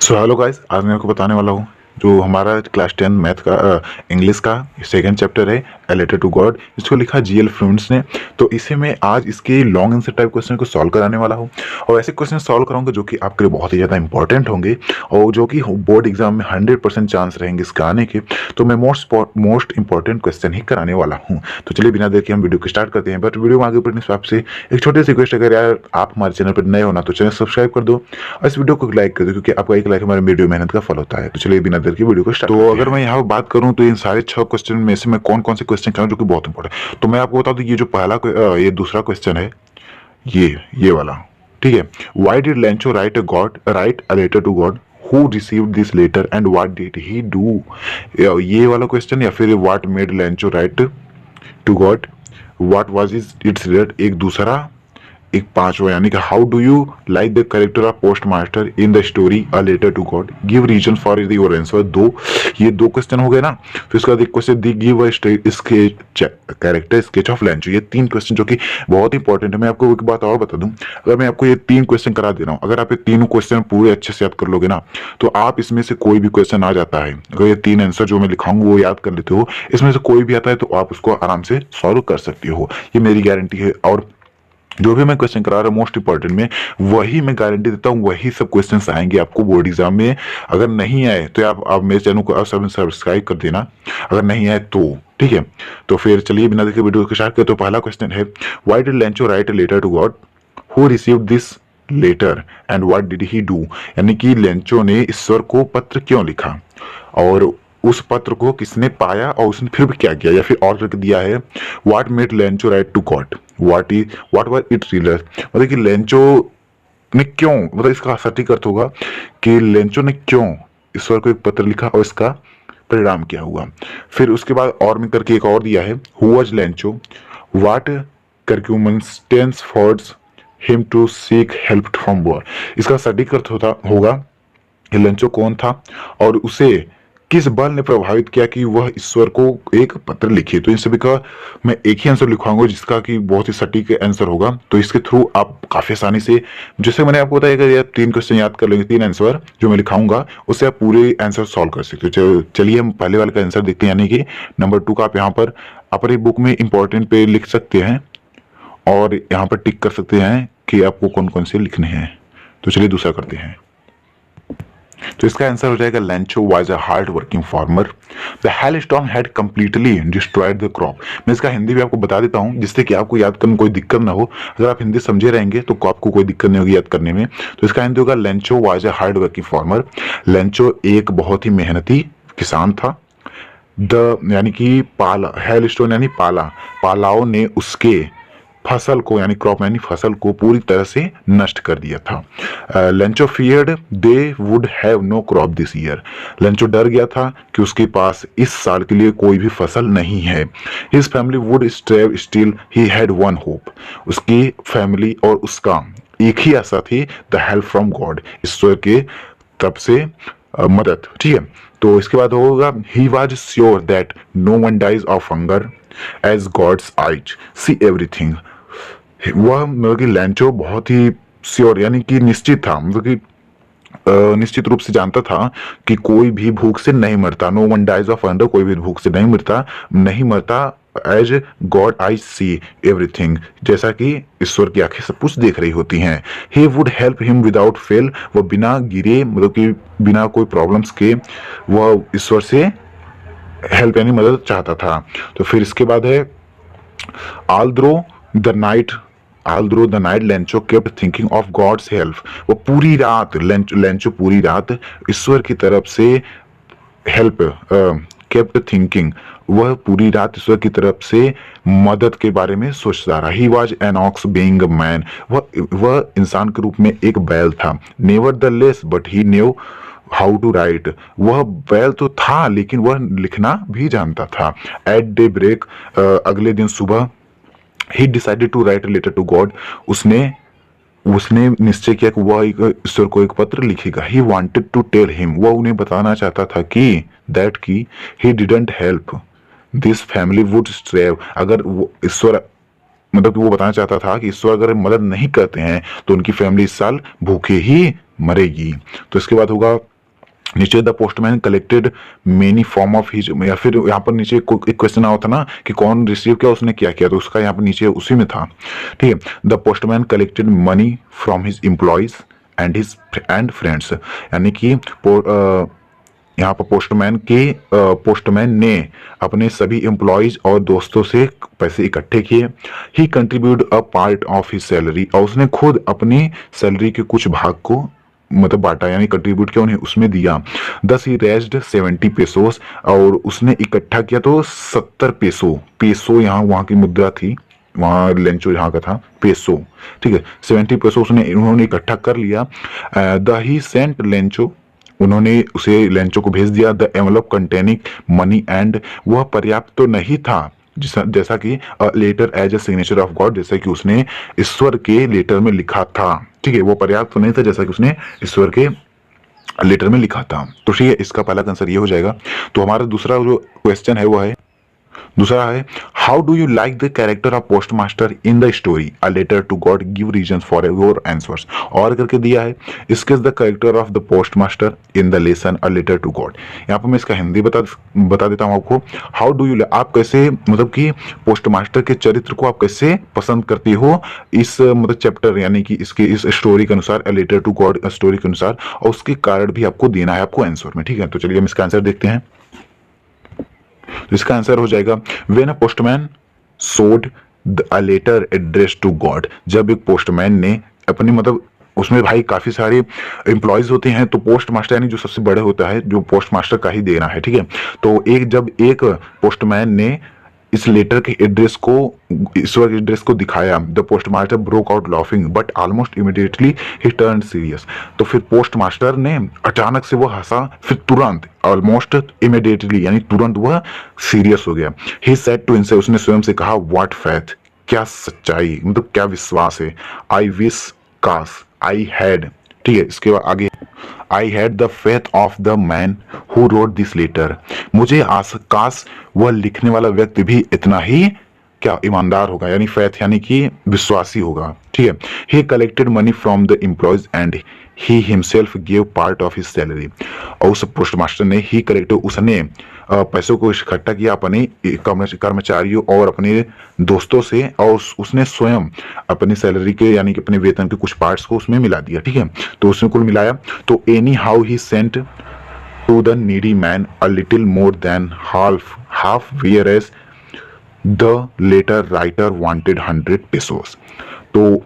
So hello guys, आज मैं आपको बताने वाला हूँ जो हमारा क्लास 10 मैथ का इंग्लिश का सेकंड चैप्टर है ए लेटर टू गॉड। इसको लिखा जीएल फ्लुएंट्स ने। तो इसे मैं आज इसके लॉन्ग आंसर टाइप क्वेश्चन को सॉल्व कराने वाला हूँ और ऐसे क्वेश्चन सॉल्व कराऊंगा जो कि आपके लिए बहुत ही ज़्यादा इंपॉर्टेंट होंगे और जो कि बोर्ड एग्जाम में 100% चांस रहेंगे इसके आने के। तो मैं मोस्ट इंपॉर्टेंट क्वेश्चन ही कराने वाला हूँ। तो चलिए बिना देर के हम वीडियो को स्टार्ट करते हैं। बट वीडियो में आगे बढ़ने से आपसे एक छोटी सी रिक्वेस्ट, अगर यार आप हमारे चैनल पर नए होना तो चैनल सब्सक्राइब कर दो और इस वीडियो को लाइक कर दो, क्योंकि आपका एक लाइक हमारे वीडियो मेहनत का फल होता है। तो चलिए बिना देर की वीडियो को स्टार्ट। तो अगर मैं यहाँ बात करूँ तो इन सारे 6 क्वेश्चन में से मैं कौन कौन से क्वेश्चन करूँ जो कि बहुत इंपॉर्टेंट। तो मैं आपको बता दूं, ये जो ये दूसरा क्वेश्चन है, ये वाला, ठीक है। Why did Lencho write a letter to God, who received this letter and what did he do. ये वाला क्वेश्चन, या फिर what made Lencho write to God, what was its result. एक दूसरा, एक पांचवा, यानी कि how do you like the character of postmaster in the story a letter to God, give reason for your answer. ये दो question हो गए ना। फिर उसके बाद एक question the give a character sketch of Lencho. ये 3 क्वेश्चन जो कि बहुत इंपॉर्टेंट है। मैं आपको एक बात और बता दूं, अगर मैं आपको ये 3 क्वेश्चन करा दे रहा हूँ, अगर आप ये तीनों क्वेश्चन पूरे अच्छे से याद कर लोगे ना, तो आप इसमें से कोई भी क्वेश्चन आ जाता है, अगर ये 3 आंसर जो मैं लिखाऊंगा वो याद कर लेते हो, इसमें से कोई भी आता है तो आप उसको आराम से सॉल्व कर सकते हो। ये मेरी गारंटी है। और जो भी मैं क्वेश्चन करा रहा हूँ मोस्ट इंपॉर्टेंट में, वही मैं गारंटी देता हूँ, वही सब क्वेश्चंस आएंगे आपको बोर्ड एग्जाम में। अगर नहीं आए तो आप मेरे चैनल को सब्सक्राइब कर देना, अगर नहीं आए तो, ठीक है। तो फिर चलिए बिना देखे वीडियो को स्टार्ट करते। तो पहला क्वेश्चन है, why did Lencho write a letter to God, who received this letter and what did he do. यानी कि लेंचो ने ईश्वर को पत्र क्यों लिखा और उस पत्र को किसने पाया और उसने फिर भी क्या किया, या फिर और लिख दिया है what made Lencho write to God, what was it result. मतलब कि लेंचो ने क्यों, मतलब इसका सटीक अर्थ होगा कि लेंचो ने क्यों ईश्वर को एक पत्र लिखा और इसका परिणाम क्या हुआ। फिर उसके बाद और में करके एक और दिया है, who was Lencho, what circumstance forced him to seek help from war। इसका सटीक अर्थ होगा कि लेंचो कौन था और उसे किस बल ने प्रभावित किया कि वह ईश्वर को एक पत्र लिखे। तो इन सभी का मैं एक ही आंसर लिखवाऊंगा जिसका कि बहुत ही सटीक आंसर होगा। तो इसके थ्रू आप काफी आसानी से, जैसे मैंने आपको बताया, अगर आप 3 क्वेश्चन याद कर लेंगे, 3 आंसर जो मैं लिखाऊंगा, उससे आप पूरे आंसर सॉल्व कर सकते हो। चलिए हम पहले वाले का आंसर देखते हैं, यानी कि नंबर 2 का। आप यहाँ पर अपनी बुक में इंपॉर्टेंट पे लिख सकते हैं और यहाँ पर टिक कर सकते हैं कि आपको कौन कौन से लिखने हैं। तो चलिए दूसरा करते हैं। तो इसका आंसर हो जाएगा, Lencho was a hard working farmer, the hailstorm had completely destroyed the crop. मैं इसका हिंदी भी आपको बता देता हूं जिससे कि आपको याद करने में कोई दिक्कत ना हो। अगर आप हिंदी समझे रहेंगे तो आपको कोई दिक्कत नहीं होगी याद करने में। तो इसका हिंदी होगा, Lencho was a hard working farmer. Lencho एक बहुत ही मेहनती किसान था। द यानी कि पाला, हेलस्टोन यानी पाला, पालाओं ने उसके फसल को, यानी क्रॉप यानी फसल को पूरी तरह से नष्ट कर दिया था। Lencho feared they would have no crop this year. Lencho डर गया था कि उसके पास इस साल के लिए कोई भी फसल नहीं है। His family would starve still he had one hope. उसकी फैमिली और उसका एक ही आशा थी, द हेल्प फ्रॉम गॉड, ईश्वर के तरफ से मदद, ठीक है। तो इसके बाद होगा, he was sure that no one dies of hunger as God's eyes see everything. वह मतलब कि लेंचो बहुत ही श्योर यानी कि निश्चित था, मतलब कि निश्चित रूप से जानता था कि कोई भी भूख से नहीं मरता। No one dies of hunger, कोई भी भूख से नहीं मरता as God eye see everything, जैसा कि ईश्वर की आंखें सब कुछ देख रही होती हैं। He would help him without fail, वह बिना गिरे, मतलब कि बिना कोई प्रॉब्लम्स के वह ईश्वर से हेल्प यानी मदद चाहता था। तो फिर इसके बाद है, although the night although the night Lencho kept thinking of God's help। वो पूरी रात लेंचो पूरी रात ईश्वर की तरफ से हेल्प kept thinking, वह पूरी रात ईश्वर की तरफ से मदद के बारे में सोचता रहा। He was an ox being a man, वह इंसान के रूप में एक बैल था। Nevertheless but he knew how to write, वह बैल तो था लेकिन वह लिखना भी जानता था। एट डे ब्रेक, अगले दिन सुबह, he decided to write a letter to God, उसने निश्चय किया कि वह ईश्वर को एक पत्र लिखेगा। He wanted to tell him, वह उन्हें बताना चाहता था कि दैट की he didn't help this family would starve, अगर ईश्वर, मतलब वो बताना चाहता था कि ईश्वर अगर मदद नहीं करते हैं तो उनकी फैमिली इस साल भूखे ही मरेगी। तो इसके बाद होगा, नीचे the postman collected many form of his, या फिर यहाँ पर नीचे एक क्वेश्चन आया था ना कि कौन रिसीव किया, उसने क्या किया, तो उसका यहाँ पर नीचे उसी में था। ठीक है, the postman collected money from his employees and friends, यानी कि यहाँ पर पोस्टमैन ने अपने सभी एम्प्लॉयज और दोस्तों से पैसे इकट्ठे किए। He contribute a part of his salary, और उसने खुद अपनी सैलरी के कुछ भाग को मतलब बांटा, यानी कंट्रीब्यूट किया, उन्हें उसमें दिया। दस ही रेज्ड 70 पेसोस, और उसने इकट्ठा किया तो 70 पेसो यहाँ वहाँ की मुद्रा थी, वहाँ लेंचो यहाँ का था पेसो। ठीक है, 70 पेसो उन्होंने इकट्ठा कर लिया। द ही सेंट लेंचो, उन्होंने उसे लेंचो को भेज दिया the envelope containing money and, वह पर्याप्त तो नहीं था जैसा कि letter as a signature of God, जैसा कि उसने ईश्वर के लेटर में लिखा था। ठीक है, वो पर्याप्त तो नहीं था जैसा कि उसने ईश्वर के लेटर में लिखा था। तो ठीक है, इसका पहला आंसर ये हो जाएगा। तो हमारा दूसरा जो क्वेश्चन है वो है, दूसरा है how do you like the character of postmaster in the story a letter to God, give reasons for your answers, और करके दिया है sketch the character of the postmaster in the lesson a letter to God. यहाँ पर मैं इसका हिंदी बता देता हूँ आपको। हाउ डू यू, आप कैसे मतलब कि पोस्टमास्टर के चरित्र को आप कैसे पसंद करती हो इस मतलब चैप्टर यानी कि इसके इस स्टोरी के अनुसार, a letter to God story के अनुसार, और उसके कारण भी आपको देना है आपको आंसर में। ठीक है, तो चलिए हम इसका आंसर देखते हैं। तो इसका आंसर हो जाएगा when a postman saw a letter address to God, जब एक पोस्टमैन ने अपनी मतलब उसमें भाई काफी सारे एम्प्लॉयज होते हैं, तो पोस्ट मास्टर यानी जो सबसे बड़े होता है जो पोस्ट मास्टर का ही देना है। ठीक है, तो जब एक पोस्टमैन ने इस लेटर के एड्रेस को, ईश्वर के एड्रेस को दिखाया, the post master broke out laughing but almost immediately he turn serious, तो फिर पोस्ट मास्टर ने अचानक से वो हंसा, फिर तुरंत ऑलमोस्ट इमीडिएटली यानी तुरंत वह सीरियस हो गया। ही सेड टू हिमसेल्फ, उसने स्वयं से कहा व्हाट फेथ, क्या सच्चाई मतलब क्या विश्वास है। आई विश, काश, आई हैड, ठीक है, इसके बाद आगे I had the faith of the man who wrote this letter, मुझे काश वह लिखने वाला व्यक्ति भी इतना ही क्या ईमानदार होगा, यानी फेथ यानी कि विश्वासी होगा। ठीक है, ही collected money from the employees and he himself give part of his salary, और उस पोस्टमास्टर ने ही कलेक्टेड, उसने पैसों को इकट्ठा किया अपने कर्मचारियों और अपने दोस्तों से, और उसने स्वयं अपनी सैलरी के यानी कि अपने वेतन के कुछ पार्ट्स को उसमें मिला दिया। ठीक है, तो उसने कुल मिलाया, तो anyhow he sent to the needy man a little more than half whereas the letter writer wanted 100 pesos. तो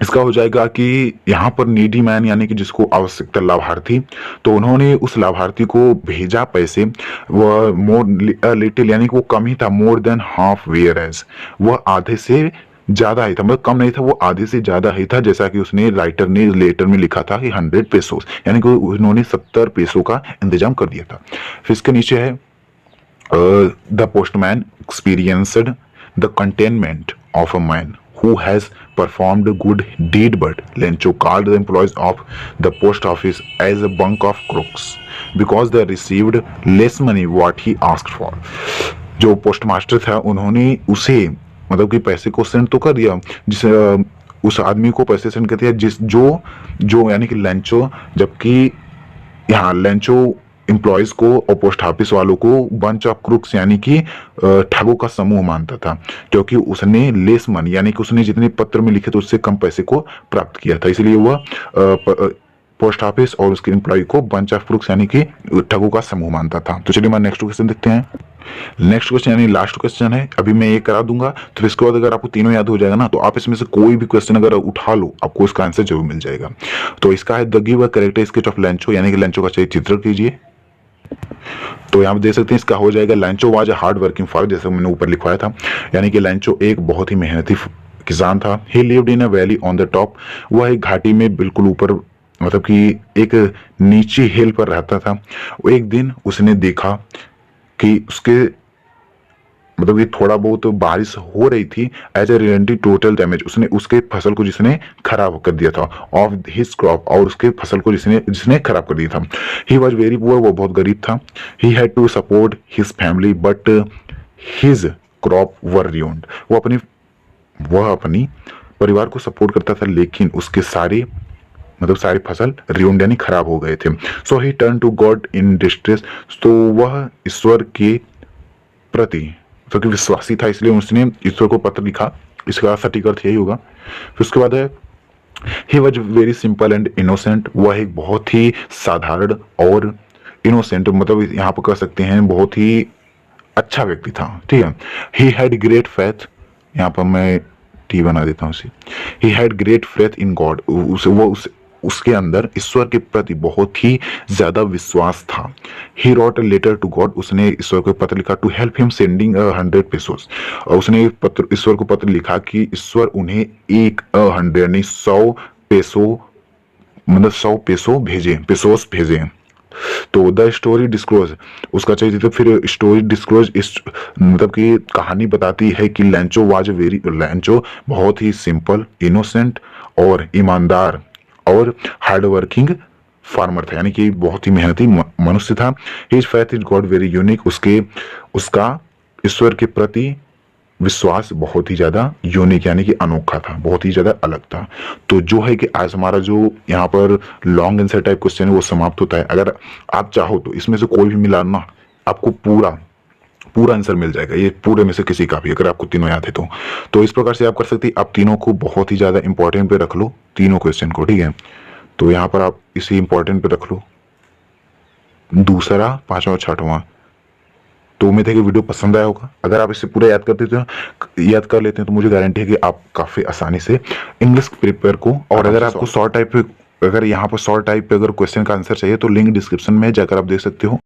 इसका हो जाएगा कि यहाँ पर नीडी मैन यानी कि जिसको आवश्यकता लाभार्थी, तो उन्होंने उस लाभार्थी को भेजा पैसे, वह मोर लिटिल यानी कि वो कम ही था, मोर देन हाफ whereas वह आधे से ज्यादा ही था, मतलब कम नहीं था, वो आधे से ज्यादा ही था, जैसा कि उसने राइटर ने लेटर में लिखा था कि 100 पेसोस, यानी कि उन्होंने 70 पेसों का इंतजाम कर दिया था। फिर इसके नीचे है the postman experienced the containment of a man who has performed a good deed, but Lencho called the employees of the post office as a bunch of crooks because they received less money what he asked for। जो post master था उन्होंने उसे मतलब कि पैसे को send तो कर दिया, जिस उस आदमी को पैसे सेंड कर दिया जिस जो जो यानी कि लेंचो, जबकि यहाँ लेंचो एम्प्लॉयज को और पोस्ट ऑफिस वालों को बंच ऑफ क्रुक्स यानी कि ठगों का समूह मानता था, क्योंकि उसने लेस मनी यानी कि उसने जितने पत्र में लिखे थे उससे कम पैसे को प्राप्त किया था, इसलिए वह पोस्ट ऑफिस और उसके एम्प्लॉय को बंच ऑफ क्रुक्स यानी कि ठगों का समूह मानता था। तो चलिए मैं नेक्स्ट क्वेश्चन देखते हैं। नेक्स्ट क्वेश्चन यानी लास्ट क्वेश्चन है, अभी मैं ये करा दूंगा, तो इसके बाद अगर आपको तीनों याद हो जाएगा ना, तो आप इसमें से कोई भी क्वेश्चन अगर उठा लो आपको इसका आंसर जरूर मिल जाएगा। तो इसका है the give a character sketch of Lencho, यानी कि लेंचो का चित्र कीजिए। तो यहाँ पे देख सकते हैं इसका हो जाएगा Lencho was a hard working farmer, जैसे मैंने ऊपर लिखवाया था, यानी कि लेंचो एक बहुत ही मेहनती किसान था। ही lived in a valley on the top, वह एक घाटी में बिल्कुल ऊपर मतलब कि एक नीची हिल पर रहता था। एक दिन उसने देखा कि उसके मतलब ये थोड़ा बहुत बारिश हो रही थी, as a relative total damage, उसने उसके फसल को जिसने खराब कर दिया था, ऑफ हिज क्रॉप, और उसके फसल को जिसने खराब कर दिया था। ही वॉज वेरी पुअर, वो बहुत गरीब था। He had to support his family but his crop were ruined, वह अपनी परिवार को सपोर्ट करता था, लेकिन उसके सारे मतलब सारी फसल ruined यानी खराब हो गए थे। So he turn to God in distress, तो वह ईश्वर के प्रति क्योंकि विश्वासी था इसलिए उसने ईश्वर को पत्र लिखा, इसका सटीक अर्थ यही होगा। फिर उसके बाद है he was very simple and innocent, वह एक बहुत ही साधारण और इनोसेंट मतलब यहाँ पर कह सकते हैं बहुत ही अच्छा व्यक्ति था, ठीक है। ही हैड ग्रेट फेथ, यहाँ पर मैं टी बना देता हूँ उसे। He had great faith in God, उसके अंदर ईश्वर के प्रति बहुत ही ज्यादा विश्वास था। He wrote a letter to God, उसने ईश्वर को पत्र लिखा to help him sending 100 pesos, और उसने पत्र ईश्वर को पत्र लिखा कि ईश्वर उन्हें 100 यानी 100 पेसो मतलब 100 पेसो भेजे, पेसोस भेजे। तो द स्टोरी डिस्क्लोज, उसका चाहिए तो फिर स्टोरी डिस्क्लोज इस मतलब कि कहानी बताती है कि लैंचो बहुत ही सिंपल, इनोसेंट और ईमानदार और हार्ड वर्किंग फार्मर था, यानी कि बहुत ही मेहनती मनुष्य था। His faith in God very unique, उसका ईश्वर के प्रति विश्वास बहुत ही ज्यादा यूनिक यानी कि अनोखा था, बहुत ही ज्यादा अलग था। तो जो है कि आज हमारा जो यहाँ पर लॉन्ग आंसर टाइप क्वेश्चन है वो समाप्त होता है। अगर आप चाहो तो इसमें से कोई भी मिला ना, आपको पूरा पूरा आंसर मिल जाएगा, ये पूरे में से किसी का भी, अगर आपको तीनों याद है तो इस प्रकार से आप कर सकते हैं। आप तीनों को बहुत ही ज्यादा इंपॉर्टेंट पे रख लो, तीनों क्वेश्चन को, ठीक है। तो यहाँ पर आप इसे इंपॉर्टेंट पे रख लो, दूसरा, पांचवा और छठवां। तो उम्मीद है कि वीडियो पसंद आया होगा। अगर आप इसे पूरा याद याद कर लेते हैं तो मुझे गारंटी है कि आप काफी आसानी से इंग्लिश प्रिपेयर को। और अगर आपको शॉर्ट टाइप पे, अगर यहाँ पर शॉर्ट टाइप पे अगर क्वेश्चन का आंसर चाहिए तो लिंक डिस्क्रिप्शन में जाकर आप देख सकते हो।